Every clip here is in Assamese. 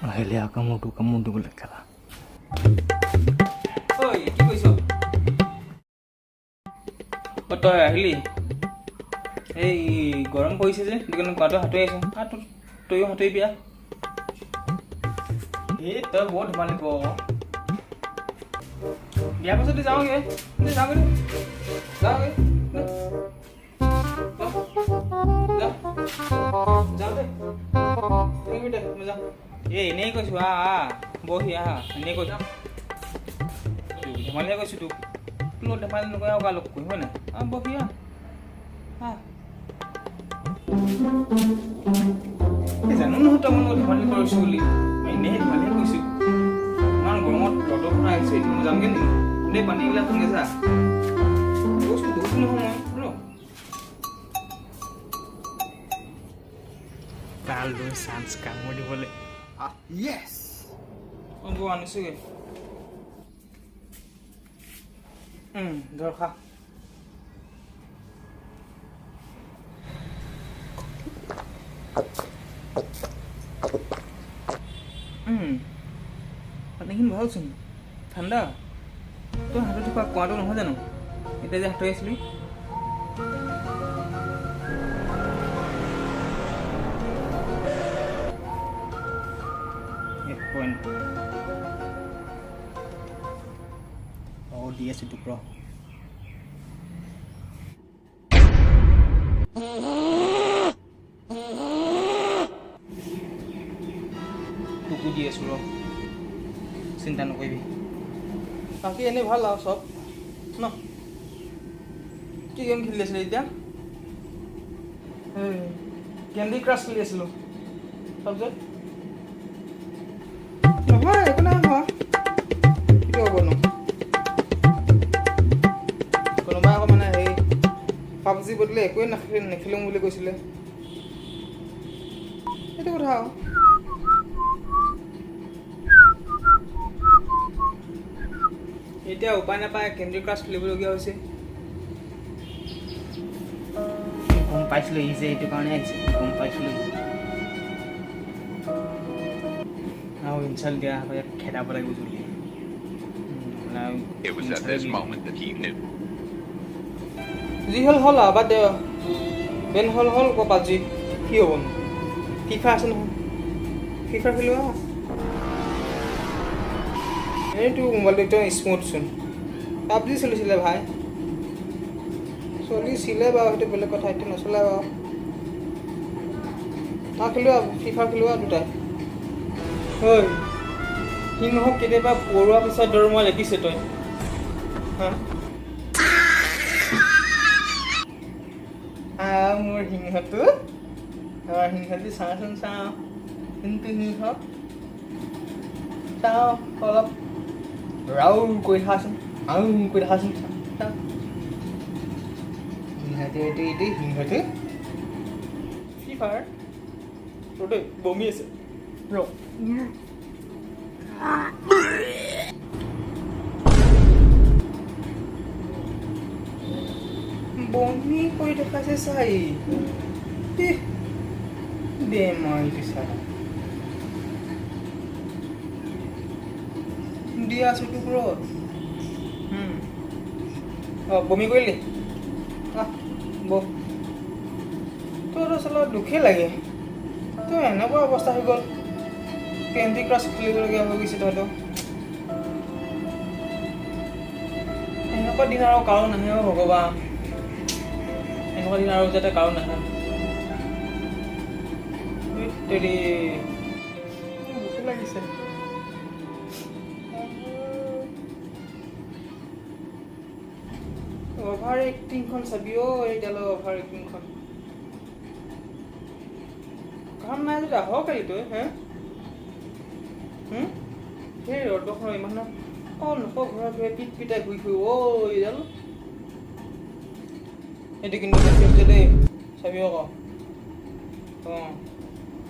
আহিলে কামোৰ দিবলৈ খেলা ঐ কি কৈছ তই আহিলি এই গৰম পৰিছে যে দোকানত কোৱাটো সাঁতুৰি আহিছোঁ তইও সাঁতুৰি বিয়া এই তই বৰ ধেমালি কৰ বিয়াৰ পাছতে যাওঁগৈ যাওঁগৈ এই এনেই কৈছোঁ বহি এনেই কৈছোঁ ধেমালিহে কৈছোঁ তোক তোৰ ধেমালি নকৰে আৰু লগ কৰি হয় নাই বহি জানো নহয় তই মই ধেমালি কৰিছোঁ বুলি মই এনেই ধেমালিহে কৈছোঁ ইমান গৰমত ৰ'দৰ পৰা আহিছোঁ এতিয়া মই যামগৈ নেকি দেই পানীগিলাক শুনে যা কৈছোঁ বহুত নহয় মই কাল লৈ চান্স কামোৰ দিবলৈ য়েছ গৈ আনিছোগৈ ধৰ খা পানীখিনি ভালচোন ঠাণ্ডা তই হাতত থকা কোৱাটো নহয় জানো এতিয়া যে হাতৰি আছিলি দি আছো তোক তোকো দি আছো চিন্তা নকৰিবি বাকী এনেই ভাল আৰু চব ন কি গেম খেলি আছিলি এতিয়া কেণ্ডি ক্ৰাছ খেলি আছিলোঁ তাৰপিছত নহয় একো নাই নহয় কি হ'ব ন কোনোবাই আকৌ মানে হেৰি পাবজি বদলে একোৱে নেখেলোঁ বুলি কৈছিলে সেইটো কথা আৰু এতিয়া উপায় নাপায় কেণ্ডি ক্ৰাছ খেলিবলগীয়া হৈছে গম পাইছিলোঁ ই যে এইটো কাৰণে আহিছে গম পাইছিলোঁ আৰু ইনচাল্ট দিয়া হয় খেদাব লাগিব বুলি It was at this moment that he knew. যি হ'ল আৰু বাদ দে বেন হ'ল পাবজি কি হ'ব ফিফা আছে নহয় ফিফা খেলিব এইটো মোবাইলটো একদম স্মুথচোন পাবজি চলিছিলে ভাই চলিছিলে বাৰু সেইটো বেলেগ কথা এতিয়া নচলে বাৰু খেলোৱা ফিফা খেলোৱা দুটাই হয় সিংহক কেতিয়াবা পৰুৱা পিছত দৰমহা দেখিছে তই মোৰ সিংহটো চাওঁচোন চাওঁ কিন্তু সিংহ চাওঁ অলপ ৰাউল কৰি থাচোন সিংহটো ফিফাৰ ৰ'দে বমি আছে বমি কৰি দেখাইছে চাই বেমাৰীটো চাই দি আছো টুকুৰত বমি কৰিলি তোৰ আচলতে দুখেই লাগে তোৰ এনেকুৱা অৱস্থা হৈ গ'ল কেণ্ডি ক্ৰাছ খেলিবলগীয়া হৈ গৈছে তহঁতৰ এনেকুৱা দিন আৰু কাৰো নাহে ভগৱান এনেকুৱা দিন আৰু যাতে কাৰো নাহে দুখে লাগিছে অভাৰ এক্টিংখন চাবি এইডালৰ অভাৰ এক্টিংখন কাম নাই যদি আহ কালি তই সেই ৰ'দখন ইমান নকওঁ ঘূৰা ঘূৰি পিটাই ঘূৰি ফুৰি এইডাল সেইটো কিন্তু দেই চাবি আকৌ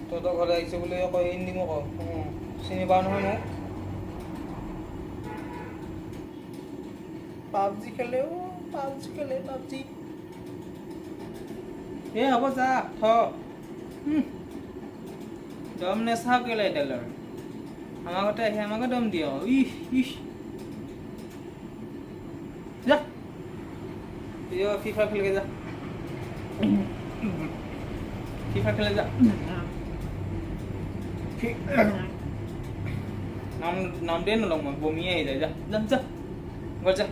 তহঁতৰ ঘৰত আহিছে বুলি আকৌ এণ্ডিং আকৌ চিনি পাওঁ নহয় মোক পাবজি খেলে পাবজি হ'ব যা দম নেচাওঁ কেলে এইডালৰ আমাৰ ঘৰতে আহি আমাকে দম দিয়ে ইহ যা ফিফা খেলগে যা ফিফা খেলে যা নাম দিয়ে নলওঁ মই বমিয়ে আহি যায় যা যা যা ঘৰ যা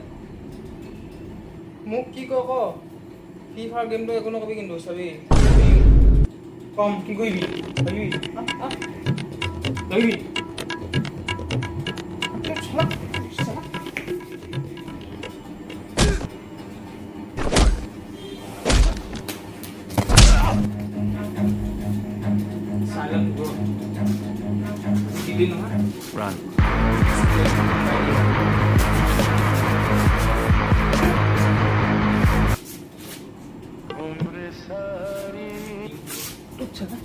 মোক কি ক ফিফাৰ গেমটো একো নকবি কিন্তু চাবি কম কি কৰিবি ধৰিবি silent bro gili নহয় Run. চলা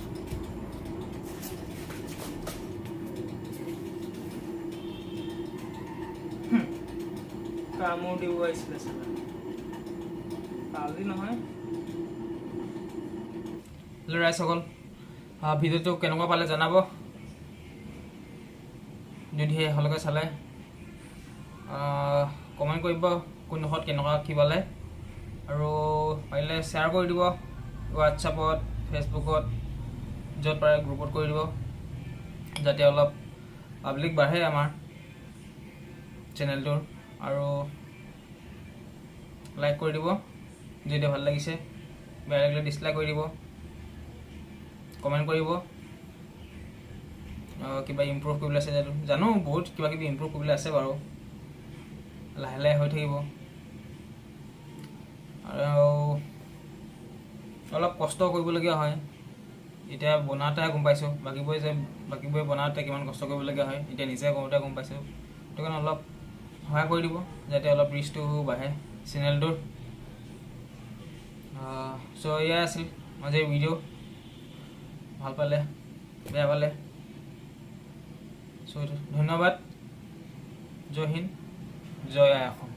কামো দিব আহিছিলে চালা পালি নহয় ল'ৰাইসকল ভিডিঅ'টো কেনেকুৱা পালে জনাব যদি এহলৈকে চালে কমেণ্ট কৰিব কোনডোখৰত কেনেকুৱা কি পালে আৰু পাৰিলে শ্বেয়াৰ কৰি দিব হোৱাটছআপত ফেচবুকত য'ত পাৰে গ্ৰুপত কৰি দিব যাতে অলপ পাব্লিক বাঢ়ে আমাৰ চেনেলটোৰ আৰু লাইক কৰি দিব যদি ভাল লাগিছে বেয়া লাগিলে ডিছলাইক কৰি দিব কমেণ্ট কৰিব কিবা ইম্প্ৰুভ কৰিবলৈ আছে জানো বহুত কিবা কিবি ইম্প্ৰুভ কৰিবলৈ আছে বাৰু লাহে লাহে হৈ থাকিব আৰু অলপ কষ্ট কৰিবলগীয়া হয় এতিয়া বনাওঁতে গম পাইছোঁ বাকীবোৰে বনাওঁতে কিমান কষ্ট কৰিবলগীয়া হয় এতিয়া নিজে কৰোঁতে গম পাইছোঁ সেইটো কাৰণে অলপ সহায় কৰি দিব যাতে অলপ ৰিচটো বাঢ়ে চেনেলটোৰ চ' এয়াই আছিল আজিৰ ভিডিঅ' ভাল পালে বেয়া পালে চ' ধন্যবাদ জয় হিন্দ জয় আই অসম